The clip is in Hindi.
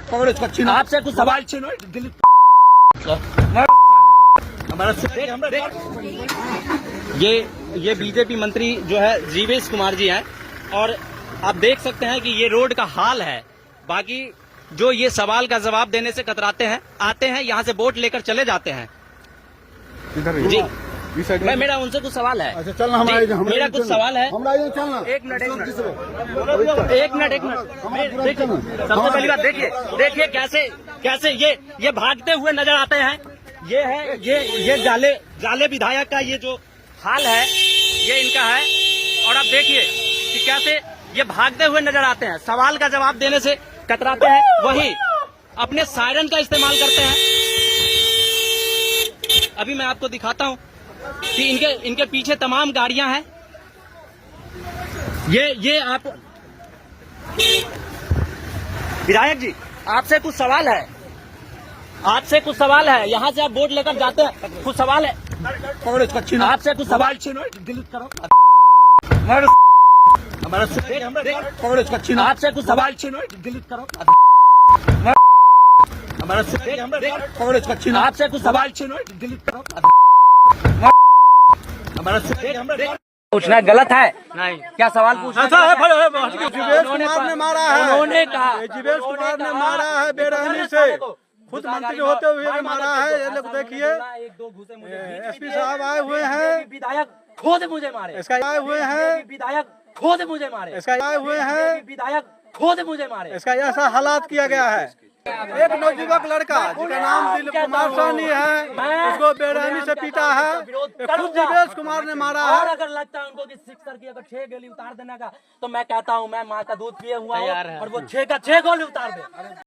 आपसे कुछ सवाल ये बीजेपी मंत्री जो है जीवेश कुमार जी हैं और आप देख सकते हैं कि ये रोड का हाल है। बाकी जो ये सवाल का जवाब देने से कतराते हैं, आते हैं यहाँ से वोट लेकर चले जाते हैं। जी मेरा उनसे कुछ सवाल है। अच्छा चलना, मेरा कुछ सवाल है। चलना एक मिनट सबसे पहली बात देखिए कैसे ये भागते हुए नजर आते हैं। ये है ये जाले विधायक का ये जो हाल है ये इनका है। और आप देखिए कि कैसे ये भागते हुए नजर आते हैं, सवाल का जवाब देने से कतराते हैं, वही अपने सायरन का इस्तेमाल करते हैं। अभी मैं आपको दिखाता हूं कि इनके पीछे तमाम गाड़ियां हैं। ये आप विधायक जी, आपसे कुछ सवाल है। यहाँ से आप वोट लेकर जाते हैं, कुछ सवाल है आपसे। कुछ सवाल आपसे कुछ सवाल आपसे कुछ सवाल पूछना गलत है? नहीं, क्या सवाल पूछना था? जीवेश कुमार ने मारा है, उन्होंने कहा जीवेश कुमार ने मारा है बेरहमी से, खुद मंत्री होते हुए भी मारा है। ये लोग देखिए, एसपी साहब आए हुए हैं, विधायक खुद मुझे मारे। इसका आए हुए हैं, विधायक खुद मुझे मारे। इसका आए हुए हैं, विधायक खुद मुझे मारे। इसका ऐसा हालात किया गया है। एक नवयुवक लड़का जिसका नाम दिलीप कुमार साहनी है, उसको बेरहमी से पीटा है, खुद जीवेश कुमार ने मारा है। और अगर लगता है उनको कि सिक्सर की अगर 6 गोली उतार देने का, तो मैं कहता हूँ मैं माँ का दूध पिए हुआ हूँ और वो 6 का 6 गोली उतार दे।